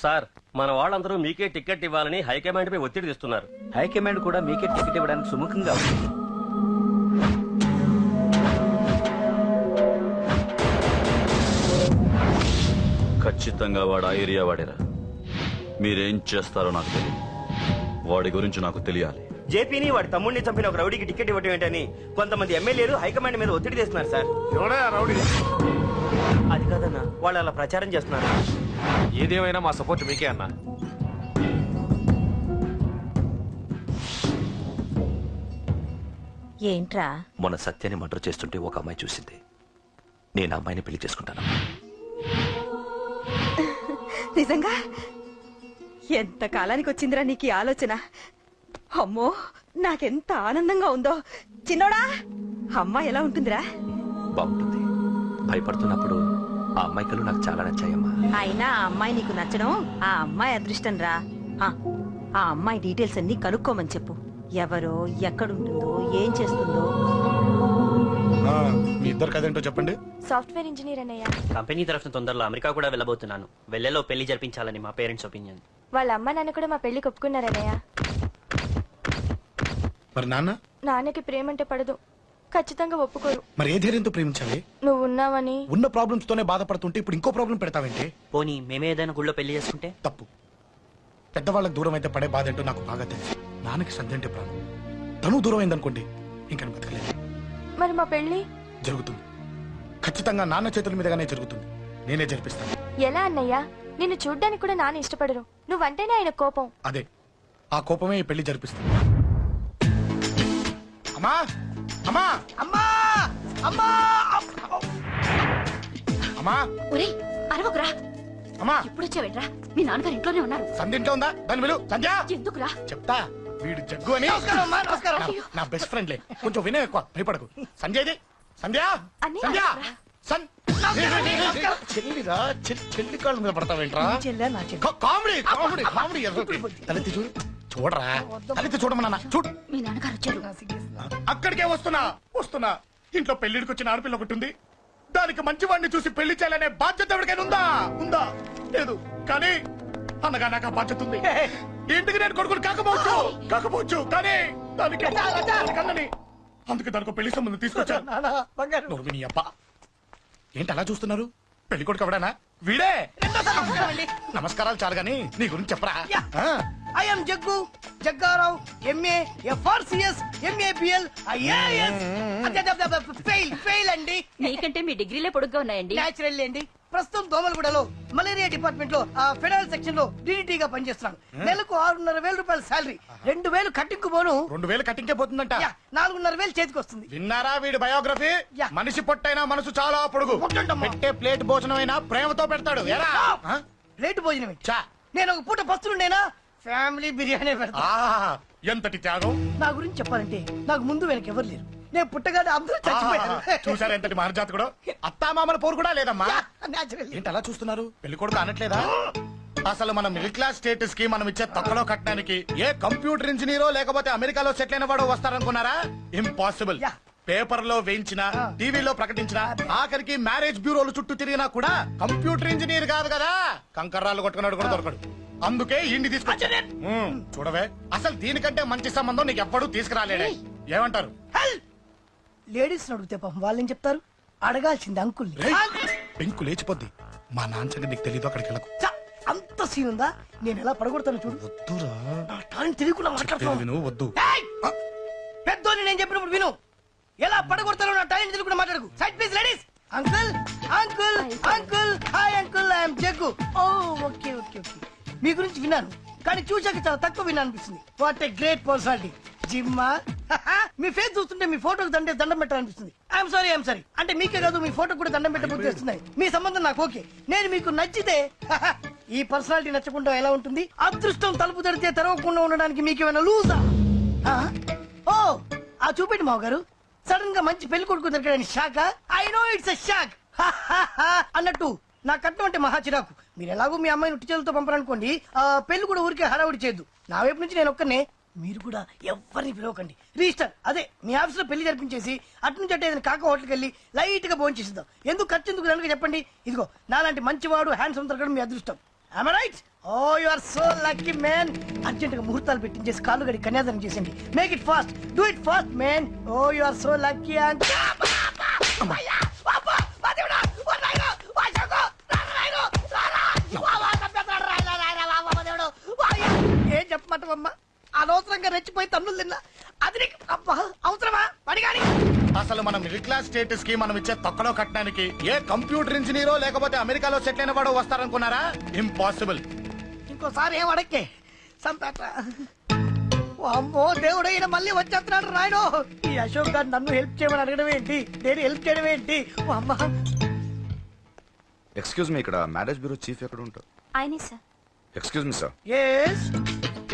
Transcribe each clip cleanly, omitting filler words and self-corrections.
Sir మన వాళ్ళందరూ మీకే టికెట్ ఇవ్వాలని హైకమాండ్ పై ఒత్తిడి తెస్తున్నారు. హైకమాండ్ కూడా మీకే టికెట్ ఇవ్వడానికి సుముఖంగా ఉంది. ఖచ్చితంగా వాడు ఆ ఏరియా వాడేరా. మీరేం చేస్తారో నాకు తెలియదు. వాడి గురించి నాకు తెలియాలి. జేపీని వాడి తమ్ముడిని చంపిన ఒక రౌడీకి టికెట్ ఇవ్వటం ఏంటని కొంతమంది ఎమ్మెల్యేలు హైకమాండ్ మీద ఒత్తిడి చేస్తున్నారు సార్. అది కాదన్నా, వాళ్ళు అలా ప్రచారం చేస్తున్నారు. ఏదేమైనా మా సపోర్ట్ మీకే అన్నా. ఏంట్రా? మొన్న సత్యాన్ని మర్డర్ చేస్తుంటే ఒక అమ్మాయి చూసింది. నేను ఆ అమ్మాయిని పెళ్లి చేసుకుంటాను. నిజంగా? ఎంత కాలానికి వచ్చిందిరా నీకు ఈ ఆలోచన? అమ్మో, నాకెంత ఆనందంగా ఉందో. చిన్నోడా, అమ్మాయి ఎలా ఉంటుందిరా? బాగుంటుంది. భయపడుతున్నప్పుడు ఆ అమ్మాయి కళ్ళు నాకు చాలా నచ్చాయమ్మా. అయినా ఆ అమ్మాయి నీకు నచ్చడం ఆ అమ్మాయి అదృష్టం రా. ఆ అమ్మాయి డీటెయిల్స్ అన్ని కనుక్కోమని చెప్పు. ఎవరో, ఎక్కడుంటుందో, ఏం చేస్తుందో. మీ ఇద్దరు కదేంటో చెప్పండి. సాఫ్ట్వేర్ ఇంజనీర్ అన్నయ్య. కంపెనీ తరఫున తొందరలో అమెరికా కూడా వెళ్ళబోతున్నాను. వెళ్ళేలో పెళ్లి జరిపించాలని మా పేరెంట్స్ ఒపీనియన్. వాళ్ళ అమ్మ నాన్న కూడా మా పెళ్లికి ఒప్పుకున్నారన్నయ్య. మరి నాన్న? నాన్నకి ప్రేమ అంటే పడదు, ఖచ్చితంగా ఒప్పుకోరు. మరి ఏ ధైర్యంతో ప్రేమించాలి? నువ్వు ఉన్నావని. ఉన్న ప్రాబ్లమ్స్ తోనే బాధపడుతుంటే ఇప్పుడు ఇంకో ప్రాబ్లం పెడతావేంటి? పోనీ మేమే ఏదైనా గుళ్ళో పెళ్లి చేసుకుంటే? తప్పు. పెద్దవాళ్ళకి దూరం అయితే పడే బాధ ఏంటో నాకు బాగా తెలుసు. నాన్నకి సంధ్య అంటే ప్రాణం. తను దూరం అయిందనుకోండి, ఇంకా బతకలేదు. మరి మా పెళ్లి జరుగుతుంది. ఖచ్చితంగా నాన్న చేతుల మీదగానే జరుగుతుంది. నేనే జరిపిస్తాను. ఎలా అన్నయ్య? నిన్ను చూడ్డానికి కూడా నాన్న ఇష్టపడరు. నువ్వంటేనే ఆయన కోపం. అదే, ఆ కోపమే ఈ పెళ్లి జరిపిస్తుంది. అమ్మా అమ్మా అమ్మా అమ్మా అమ్మా! ఒరేయ్, అరవకురా. అమ్మా, ఇప్పుడు వచ్చావేంట్రా? మీ నాన్నగారు ఇంట్లోనే ఉన్నారు. సంధ్య ఇంట్లో ఉందా? దాని విలు. సంధ్య! ఎందుకురా? చెప్తా. వీడు జగ్గు అని నా బెస్ట్ ఫ్రెండ్లే. కొంచెం వినయం ఎక్కువ, భయపడకు. సంధ్యది. సంధ్య! సంధ్య! చెల్లిరా, చెల్లి కాళ్ళ మీద పడతావేంట్రా? Comedy comedy comedy. తలెత్తి చూడు. చూడరా, తలెత్తి చూడమన్నా. చూడు. మీ నాన్నగారు వచ్చారు. అక్కడికే వస్తున్నా వస్తున్నా. ఇంట్లో పెళ్లిడికి వచ్చిన ఆడపిల్ల ఒకటి ఉంది. దానికి మంచివాడిని చూసి పెళ్లి చేయాలనే బాధ్యత ఎవరికైనా ఉందా? ఉందా? లేదు. కానీ అనగా నాకు ఆ బాధ్యత ఉంది. ఇంటికి నేను కొడుకుని కాకపోవచ్చు కానీ దానికి అందుకే దానికి పెళ్లి సంబంధం తీసుకొచ్చాను. విని అప్ప ఏంటి అలా చూస్తున్నారు? పెళ్లి కొడుకు ఎవడనా? వీడే. నమస్కారాలు చాలు గాని నీ గురించి చెప్పరా. I'm Jaggu Jaggarao, MA, FRCS, MABL, IAS. Fail అండి. మీకంటే మీ డిగ్రీలే పొడుగ్గా ఉన్నాయండి. న్యాచురల్ అండి. ప్రస్తుతం దోమలగూడలో మలేరియా డిపార్ట్మెంట్ లో ఫెడరల్ సెక్షన్ లో DDT గా పనిచేస్తున్నాను. నెలకు 6,500 రూపాయల శాలరీ, 2,000 కట్టింగ్ పోను. 2,000 కట్టింకే పోతుందంట. 4,500 చేతికి వస్తుంది. విన్నారా వీడి బయోగ్రఫీ? మనిషి పొట్టైనా మనసు చాలా పొడుగు. పెట్టే ప్లేట్ భోజనం అయినా ప్రేమతో పెడతాడు. ప్లేట్ భోజనం నేను ఒక పూట పస్తులుండేనా? ఫ్యామిలీ బిర్యానీ పెడతా. ఎంతటి త్యాగం! నా గురించి చెప్పాలంటే నాకు ముందు వెనక ఎవరు లేరు. నేను పుట్టగానే అందరూ చచ్చిపోయారు. చూసారా ఎంతటి మహర్జాత్ కూడా? అత్తామామల పోరు కూడా లేదమ్మా. ఏంటి అలా చూస్తున్నారు? పెళ్లి కొడుకు అనట్లేదా? అసలు మన మిడిల్ క్లాస్ స్టేటస్ కి మనం ఇచ్చే తక్కువలో కట్టడానికి ఏ కంప్యూటర్ ఇంజనీరో లేకపోతే అమెరికాలో సెటిల్ అయిన వాడు వస్తారనుకున్నారా? ఇంపాసిబుల్. పేపర్ లో వేయించిన, టీవీలో ప్రకటించిన, ఆఖరికి మ్యారేజ్ బ్యూరోలు చుట్టూ తిరిగినా కూడా కంప్యూటర్ ఇంజనీర్ కాదు కదా, కంకర్రాలు కొట్టుకున్నాడు కూడా దొరకడు. అందుకే ఇండి తీసుకొచ్చా. చూడవే, అసలు దీనికంటే మంచి సంబంధం నీకు ఎవ్వడూ తీసుకురాలేడే. ఏమంటారు? లేడీస్ అడిగితే పాపం వాళ్ళేం చెప్తారు? అడగాల్సింది అంకుల్. పెంకు లేచిపోద్ది. మా నాన్న సంగతి నీకు తెలీదు. అక్కడికి వెళ్ళకు. అంత సీన్ ఉందా? నేను ఎలా పడగొడతాను చూడు. వద్దురా, నా టాలెంట్ తెలియకుండా మాట్లాడుతున్నాను. వద్దు. పెద్దోని నేను చెప్పినప్పుడు విను. ఎలా పడగొడతానో నా టాలెంట్ తెలియకుండా మాట్లాడకు. Side please ladies. Uncle uncle uncle, hi uncle, I'm Jaggu. Oh okay okay okay. మీ గురించి విన్నాను కానీ చూశాక చాలా తక్కువ విన్నా అనిపిస్తుంది. What a great personality. జిమ్మా, మీ ఫేస్ చూస్తుంటే మీ ఫోటోకి దండం పెట్టాలనిపిస్తుంది. I'm sorry. అంటే మీకే కాదు, మీ ఫోటో కూడా దండం పెట్టబుద్ధి వస్తున్నాయి. మీ సంబంధం నాకు ఓకే. నేను మీకు నచ్చితే ఈ పర్సనాలిటీ నచ్చకుండా ఎలా ఉంటుంది? అదృష్టం తలుపు తెరితే తెరవకుండా ఉండడానికి మీకేమైనా లూజా? ఓ ఆ చూపెట్టి మావ గారు. సడన్ గా మంచి పెళ్లి కొడుకు దొరికాడని shock. I know it's a shock అన్నట్టు నా కట్నం అంటే మహా చిరాకు. మీరు ఎలాగో మీ అమ్మాయిని ఉట్టి చేతులతో పంపరనుకోండి, ఆ పెళ్లి కూడా ఊరికే హడావుడి చేయొద్దు. నా వైపు నుంచి నేను ఒక్కనే, మీరు కూడా ఎవరిని పిలవకండి. రిజిస్టర్ అదే మీ ఆఫీస్ లో పెళ్లి జరిపించేసి అటు నుంచి అంటే ఏదైనా కాక హోటల్కి వెళ్ళి లైట్ గా భోజనం చేసిద్దాం. ఎందుకు ఖర్చు ఎందుకు కనుక చెప్పండి. ఇదిగో నాలాంటి మంచివాడు హ్యాండ్సమ్ దొరకడం మీ అదృష్టం. Am I right? Oh, you are so lucky, man. Urgent గా ముహూర్తాలు పెట్టించేసి కాళ్ళు గడి కన్యాదానం చేసింది. Make it fast, do it fast, man. Oh you are so lucky. ఏం చెప్పమంటావమ్మా? అనవసరంగా రెచ్చిపోయి తన్నులు తిన్నా. అది నీకు అబ్బా అవసరమా? పడిగాని అసలు మన మిడిల్ క్లాస్ స్టేటస్ కి మనం ఇచ్చే తొక్కలో కట్టడానికి ఏ కంప్యూటర్ ఇంజనీరో లేకపోతే అమెరికాలో సెటిల్ అయిన వాడు వస్తారనుకున్నారా? ఇంపాసిబుల్. ఇంకోసారి ఏం అడక్కే సంపేట. అమ్మో దేవుడు, ఈయన మళ్ళీ వచ్చేస్తున్నాడు రాయడు. ఈ అశోక్ గారు నన్ను హెల్ప్ చేయమని అడగడం ఏంటి, నేను హెల్ప్ చేయడం ఏంటి? అమ్మ ఎక్స్క్యూజ్ మీ, ఇక్కడ మ్యారేజ్ బ్యూరో చీఫ్ ఎక్కడ ఉంటారు? ఆయనే sir. Excuse me sir, yes.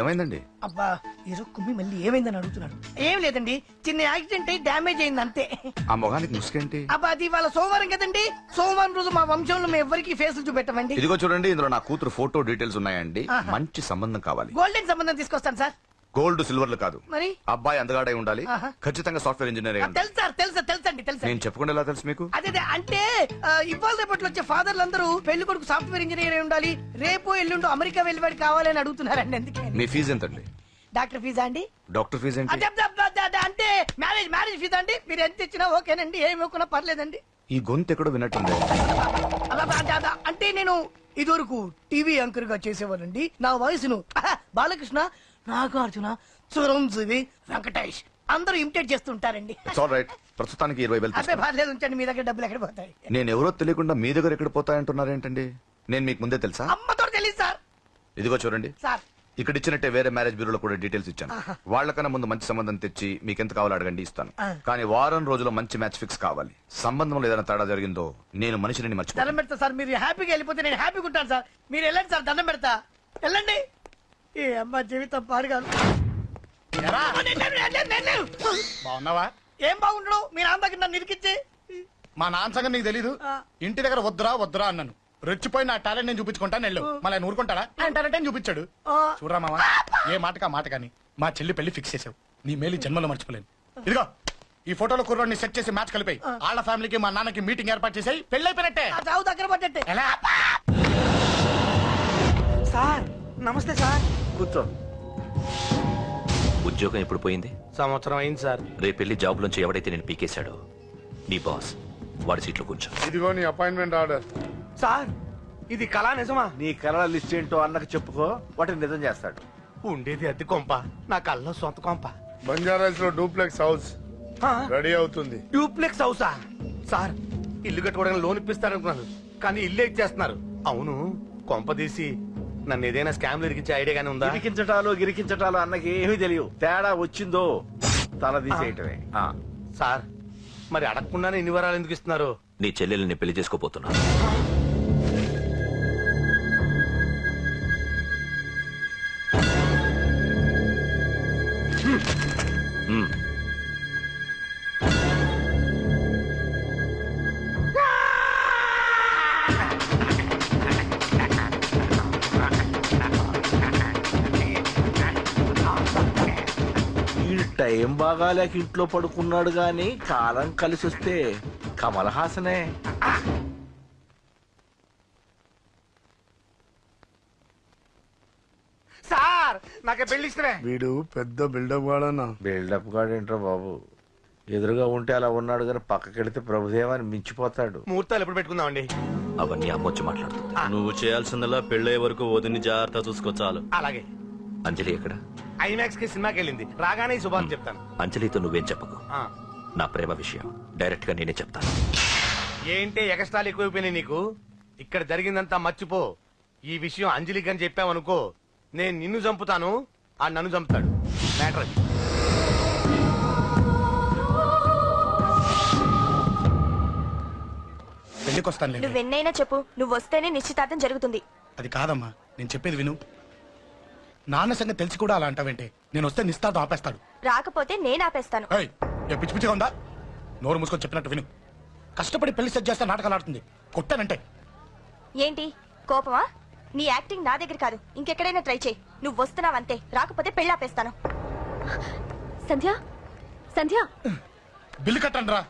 ఏమైందండి? అబ్బా ఈరోజు కుమ్మి మళ్ళీ ఏమైందని అడుగుతున్నాడు. ఏం లేదండి, చిన్న యాక్సిడెంట్ అయి డ్యామేజ్ అయింది అంతే. ఆ మొగానికి ముసుకేంటి? అబ్బా అది ఇవాళ సోమవారం కదండి. సోమవారం రోజు మా వంశంలో మేము ఎవరికి ఫేసులు చూపెట్టమండి. ఇదిగో చూడండి, ఇందులో నా కూతురు ఫోటో డీటెయిల్స్ ఉన్నాయండి. మంచి సంబంధం కావాలి. గోల్డెన్ సంబంధం తీసుకొస్తాను సార్. గోల్డ్ సిల్వర్లు కాదు, మరి అబ్బాయి అందగాడై ఉండాలి. ఖచ్చితంగా సాఫ్ట్వేర్ ఇంజనీర్ అయి ఉండాలి. తెలుసు సార్, తెలుసండి తెలుసు. నేను చెప్పకుండా ఎలా తెలుసు మీకు? అదే అంటే ఇవాళ రేపట్లో వచ్చే ఫాదర్లు అందరూ పెళ్లి కొడుకు సాఫ్ట్వేర్ ఇంజనీర్ అయి ఉండాలి, రేపు ఎల్లుండు అమెరికా వెళ్ళివాడు కావాలని అడుగుతున్నారండి. అందుకే. మీ ఫీజు ఎంతండి? డాక్టర్ ఫీజా అండి? డాక్టర్ ఫీజు ఏంటి? అంటే మ్యారేజ్ ఫీజా అండి? మీరు ఎంత ఇచ్చినా ఓకేనండి, ఏమి ఇవ్వకున్నా పర్లేదండి. ఈ గొంతు ఎక్కడో విన్నట్టుంది. అంటే నేను ఇదివరకు టీవీ యాంకర్ గా చేసేవాళ్ళండి. నా వయసును బాలకృష్ణ, నాగార్జున, చిరంజీవి, వెంకటేష్ అందరూ ఇమిటేట్ చేస్తుంటారండి. రైట్, ప్రస్తుతానికి 20,000 అదే పర్లేదు, ఉంచండి. మీ దగ్గర డబ్బులు ఎక్కడ పోతాయి? నేను ఎవరో తెలియకుండా మీ దగ్గర ఎక్కడ పోతాయంటున్నారేంటండి? నేను మీకు ముందే తెలుసా? అమ్మతో తెలియదు సార్. ఇదిగో చూడండి సార్, ఇక్కడ ఇచ్చినట్టే వేరే మ్యారేజ్ బ్యూరోలో కూడా డీటెయిల్స్ ఇచ్చాను. వాళ్ళకన్నా ముందు మంచి సంబంధం తెచ్చి మీకు ఎంత కావాలో అడగండి, ఇస్తాను. కానీ వారం రోజుల్లో మంచి మ్యాచ్ ఫిక్స్ కావాలి. సంబంధంలో ఏదైనా తేడా జరిగిందో నేను మనిషిని మర్చిపోతాను. దండం పెడతా సార్. మీరు హ్యాపీగా వెళ్ళిపోతే నేను హ్యాపీగా ఉంటాను సార్. మీరు వెళ్ళండి సార్, దండం పెడతా. వెళ్ళండి. ఏ అమ్మ జీవితం పాడుగాను. బాగున్నావా? ఏం బాగుండడు, మీ నాన్న దగ్గర నన్ను ఇరికిచ్చి. మా నాన్న సంగతి నీకు తెలీదు. ఇంటి దగ్గర వద్దురా అన్నాను. రెచ్చిపోయి నా టాలెంట్ నేను చూపించుకుంటాను వెళ్ళు. మళ్ళీ ఆయన ఊరుకుంటాడా? ఆయన టాలెంట్ చూపించాడు. చూడరా మామ, ఏ మాటకా మాట కానీ మా చెల్లి పెళ్లి ఫిక్స్ చేసావు. నీ మేలు జన్మలో మర్చిపోలేను. ఇదిగో ఈ ఫోటోలో కుర్రాడిని సెట్ చేసి మ్యాచ్ కలిపాయి. వాళ్ళ ఫ్యామిలీకి మా నాన్నకి మీటింగ్ ఏర్పాటు చేసాయి. పెళ్లి అయిపోయినట్టే. చావు దగ్గర పడ్డట్టే. ఎలా? సార్ నమస్తే సార్. కూర్చో. ఉద్యోగం ఎప్పుడు పోయింది? సంవత్సరం అయింది సార్. రేపెళ్ళి జాబ్ లోంచి ఎవడైతే నేను పీకేశాడో నీ బాస్, వాడి సీట్లో కూర్చో. ఇదిగో నీ అపాయింట్మెంట్ ఆర్డర్. సార్ ఇది కళా నిజమా? నీ కలల లిస్ట్ ఏంటో అన్నకు చెప్పుకో, వాటిని నిజం చేస్తాడు. ఉండేది అద్దె కొంప, నా కళ్ళలో సొంత కొంప. బంజారాస్ లో డూప్లెక్స్ హౌస్ రెడీ అవుతుంది. డూప్లెక్స్ హౌసా? సార్ ఇల్లు కట్టుకోవడానికి లోన్ ఇప్పిస్తారనుకున్నాను, కానీ ఇల్లే ఇచ్చేస్తున్నారు. అవును, కొంప తీసి నన్ను ఏదైనా స్కామ్ ఇరికించే ఐడియా గానీ ఉందా? గిరికించటాలు అన్నకి ఏమీ తెలియదు. తేడా వచ్చిందో తల తీసేయటమే. సార్ మరి అడగకుండానే ఇన్ని వరాలు ఎందుకు ఇస్తున్నారు? నీ చెల్లెల్ని పెళ్లి చేసుకోపోతున్నా. టైం బాగాలేక ఇంట్లో పడుకున్నాడు గాని కాలం కలిసి వస్తే కమల్ హాసనే. సార్ నాకే పెళ్లి ఇష్టమే. వీడు పెద్ద బిల్డప్ వాడన్నా. బిల్డప్ గాడేంట్రా బాబు, ఎదురుగా ఉంటే అలా ఉన్నాడు కానీ పక్కకెడితే ప్రభుదేవాన్ని మించిపోతాడు. ముహూర్తాలు ఎప్పుడు పెట్టుకుందామండి? అవన్నీ అమ్మొచ్చి మాట్లాడుతుంది. నువ్వు చేయాల్సిందల్లా పెళ్ళయ్యే వరకు వదిని జాగ్రత్త చూసుకో చాలు. అలాగే. అంజలి ఎక్కడ? ఐమాక్స్ కి సినిమాకి వెళ్ళింది, రాగానే ఈ శుభాన్ని చెప్తాను. అంజలితో నువ్వేం చెప్పకు. నా ప్రేమ విషయం డైరెక్ట్ గా నేనే చెప్తాను. ఏంటి ఎగస్ట్రాలు ఎక్కువైపోయినాయి నీకు? ఇక్కడ జరిగిందంతా మర్చిపో. ఈ విషయం అంజలికి అని చెప్పావనుకో, నేను నిన్ను చంపుతాను, ఆ నన్ను చంపుతాడు. మ్యాటర్ అది. పెళ్లికి వస్తాను. నువ్వెన్నైనా చెప్పు, నువ్వు వస్తేనే నిశ్చితార్థం జరుగుతుంది. అది కాదమ్మా, నేను చెప్పేది విను. నాన్న సంగతి తెలిసి కూడా అలా అంటావేంటి? నేను వస్తే నిస్తార్థం ఆపేస్తాడు. రాకపోతే నేను ఆపేస్తాను. పిచ్చి పిచ్చిగా ఉందా? నోరు మూసుకొని చెప్పినట్టు విను. కష్టపడి పెళ్లి సెట్ చేస్తే నాటకాలు ఆడుతుంది. కొట్టానంటే ఏంటి కోపమా? నీ యాక్టింగ్ నా దగ్గర కాదు, ఇంకెక్కడైనా ట్రై చేయి. నువ్వు వస్తున్నావంతే, రాకపోతే పెళ్లి ఆపేస్తాను. సంధ్య, సంధ్య, బిల్లు కట్టండి రా.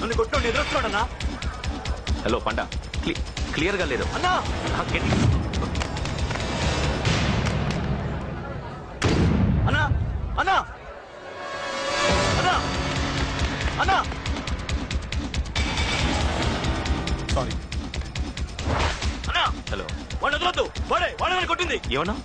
నన్ను కొట్టు ఎదురొస్తున్నాడన్నా. హలో పండ, క్లియర్ గా లేదు అన్నా అన్నా అన్నా అన్నా అన్నా సారీ. అన్నా హలో వాడు వదలొద్దు. వాడే నన్ను కొట్టింది. ఏమన్నా